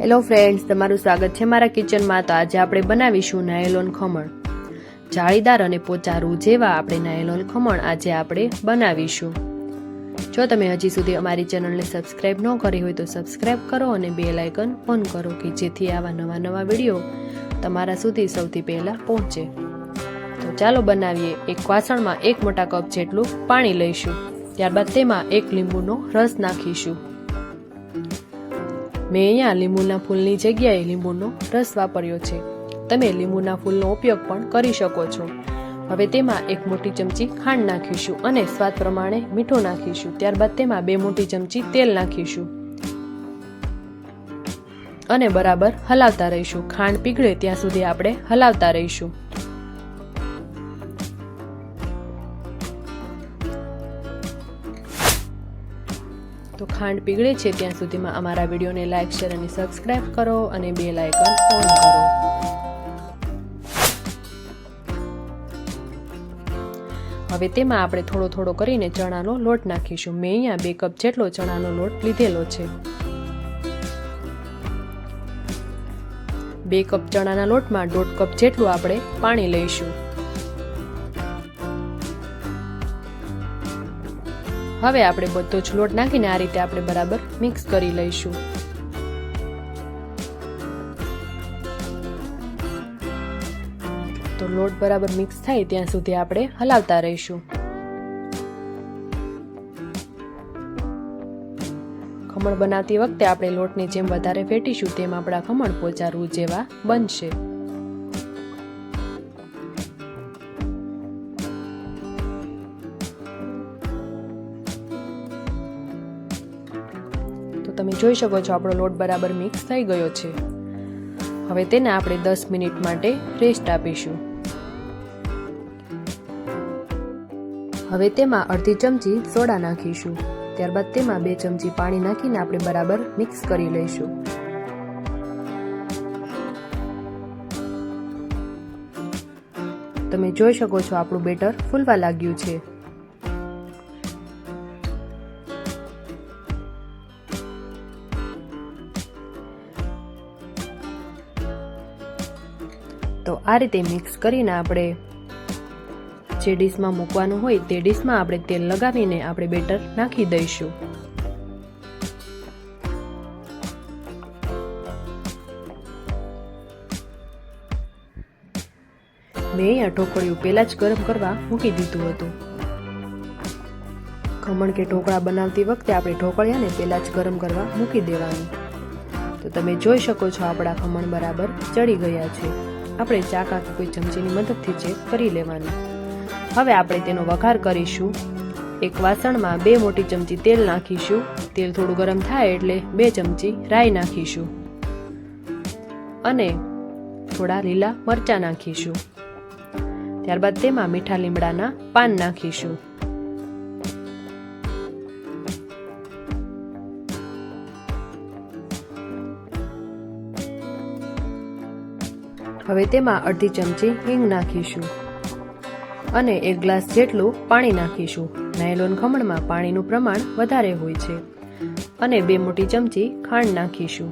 Hello friends, તમારું સ્વાગત છે મારા કિચનમાં। તો આજે આપણે બનાવીશું નાયલોન ખમણ। જાળીદાર અને પોચા રૂ જેવા આપણે નાયલોન ખમણ આજે આપણે બનાવીશું। જો તમે હજી સુધી અમારી ચેનલને સબસ્ક્રાઇબ ન કરી હોય તો સબસ્ક્રાઇબ કરો અને બેલ આઇકન ઓન કરો કે જેથી આવા નવા વિડીયો તમારા સુધી સૌથી પહેલા પહોંચે। તો ચાલો બનાવીએ। એક વાસણમાં 1 મોટા કપ જેટલું પાણી લઈશું। ત્યારબાદ તેમાં 1 લીંબુનો રસ નાખીશું। મેં અહીંયા લીંબુના ફૂલની જગ્યાએ લીંબુનો રસ વાપર્યો છે। તમે લીંબુના ફૂલનો ઉપયોગ પણ કરી શકો છો। હવે તેમાં 1 મોટી ચમચી ખાંડ નાખીશું અને સ્વાદ પ્રમાણે મીઠું નાખીશું। ત્યારબાદ તેમાં 2 મોટી ચમચી તેલ નાખીશું અને બરાબર હલાવતા રહીશું। ખાંડ પીગળે ત્યાં સુધી આપણે હલાવતા રહીશું। તો ખાંડ પીગળે છે ત્યાં સુધીમાં અમારા વિડીયોને લાઇક, શેર અને સબસ્ક્રાઇબ કરો અને બેલ આઇકન ઓન કરો। હવે તેમાં આપણે થોડો કરીને ચણાનો લોટ નાખીશું। મેં અહીંયા 2 કપ જેટલો ચણાનો લોટ લીધેલો છે। 2 કપ ચણાના લોટમાં 1.5 કપ જેટલું આપણે પાણી લઈશું। હવે આપણે બધો જ લોટ નાખીને આ રીતે આપણે બરાબર મિક્સ કરી લઈશું। તો લોટ બરાબર મિક્સ થાય ત્યાં સુધી આપણે હલાવતા રહીશું। ખમણ બનાવતી વખતે આપણે લોટને જેમ વધારે ફેટીશું તેમ આપણા ખમણ પોચા રૂ જેવા બનશે। તમે જોઈ શકો છો આપણો લોટ બરાબર મિક્સ થઈ ગયો છે। હવે તેને આપણે 10 મિનિટ માટે રેસ્ટ આપીશું। હવે તેમાં અડધી ચમચી સોડા નાખીશું। ત્યારબાદ તેમાં 2 ચમચી પાણી નાખીને આપણે બરાબર મિક્સ કરી લઈશું। તમે જોઈ શકો છો આપણું બેટર ફૂલવા લાગ્યું છે। તો આ રીતે મિક્સ કરીને આપણે જે ડીશમાં મૂકવાનું હોય તે ડીશમાં આપણે તેલ લગાવીને આપણે બેટર નાખી દઈશું। મેં અહીંયા ઢોકળિયું પહેલા જ ગરમ કરવા મૂકી દીધું હતું। ખમણ કે ઢોકળા બનાવતી વખતે આપણે ઢોકળિયાને પહેલા જ ગરમ કરવા મૂકી દેવાનું। તો તમે જોઈ શકો છો આપણા ખમણ બરાબર ચડી ગયા છે। આપણે ચાકા કે કોઈ ચમચીની મદદથી ચેક કરી લેવાનું। હવે આપણે તેનો વઘાર કરીશું। એક વાસણમાં 2 મોટી ચમચી તેલ નાખીશું। તેલ થોડું ગરમ થાય એટલે 2 ચમચી રાઈ નાખીશું અને થોડા લીલા મરચાં નાખીશું। ત્યારબાદ તેમાં મીઠા લીમડાના પાન નાખીશું। હવે તેમાં અડધી ચમચી હિંગ નાખીશું અને 1 ગ્લાસ જેટલું પાણી નાખીશું। નાયલોન ખમણમાં પાણીનું પ્રમાણ વધારે હોય છે। અને 2 મોટી ચમચી ખાંડ નાખીશું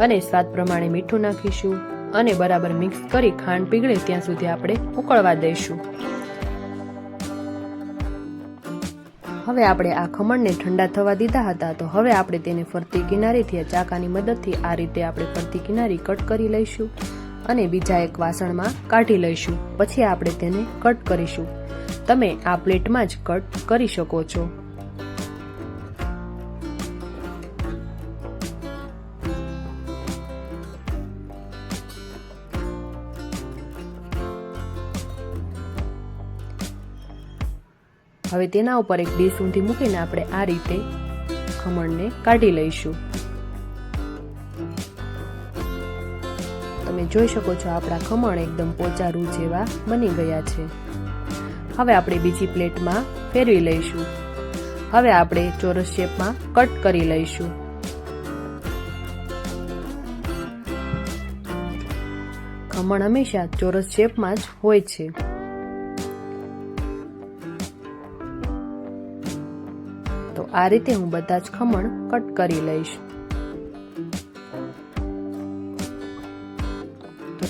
અને સ્વાદ પ્રમાણે મીઠું નાખીશું અને બરાબર મિક્સ કરી ખાંડ પીગળે ત્યાં સુધી આપણે ઉકળવા દઈશું। હવે આપણે આ ખમણને ઠંડા થવા દીધા હતા। તો હવે આપણે તેને ફરતી કિનારીથી ચાકાની મદદથી આ રીતે આપણે ફરતી કિનારી કટ કરી લઈશું અને બીજા એક વાસણમાં કાઢી લઈશું। પછી આપણે તેને કટ કરીશું। તમે આ પ્લેટમાં જ કટ કરી શકો છો। હવે તેના ઉપર એક ડીશ ઊંધી મૂકીને આપણે આ રીતે ખમણને કાઢી લઈશું। તમે જોઈ શકો છો આપણા ખમણ એકદમ પોચા રૂ જેવા બની ગયા છે। હવે આપણે બીજી પ્લેટમાં ફેરવી લઈશું। હવે આપણે ચોરસ શેપમાં કટ કરી લઈશું। ખમણ હંમેશા ચોરસ શેપમાં જ હોય છે। તો આ રીતે હું બધા જ ખમણ કટ કરી લઈશ।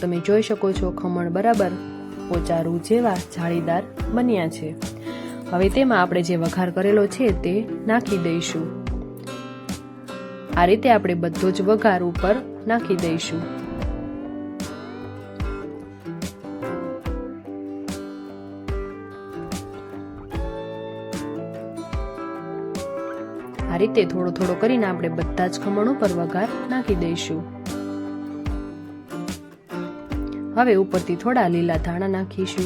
તમે જોઈ શકો છો ખમણ બરાબર પોચારું જેવા જાળીદાર બન્યા છે. હવે તેમાં આપણે જે વઘાર કરેલો છે તે નાખી દઈશું. આ રીતે આપણે બધો જ વઘાર ઉપર નાખી દઈશું. આ રીતે થોડો થોડો કરીને આપણે બધા જ ખમણ ઉપર વઘાર નાખી દઈશું. હવે ઉપરથી થોડા લીલા ધાણા નાખીશું.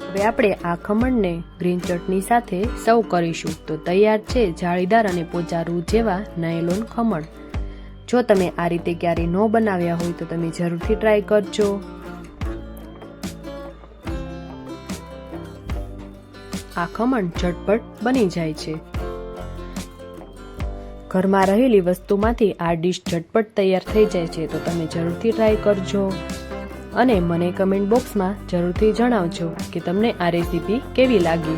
હવે આપણે આ ખમણને ગ્રીન ચટણી સાથે સર્વ કરીશું. તો તૈયાર છે જાળીદાર અને પોચારું જેવા નાયલોન ખમણ. જો તમે આ રીતે ક્યારેય ન બનાવ્યા હોય તો તમે જરૂરથી ટ્રાય કરજો. આ ખમણ ઝટપટ બની જાય છે. ઘરમાં રહેલી વસ્તુમાંથી આ ડીશ ઝટપટ તૈયાર થઈ જાય છે. તો તમે જરૂરથી ટ્રાય કરજો અને મને કમેન્ટ બોક્સમાં જરૂરથી જણાવજો કે તમને આ રેસીપી કેવી લાગી.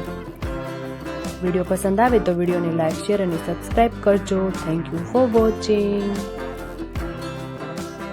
વિડીયો પસંદ આવે તો વિડીયોને લાઈક, શેર અને સબસ્ક્રાઇબ કરજો. Thank you for watching.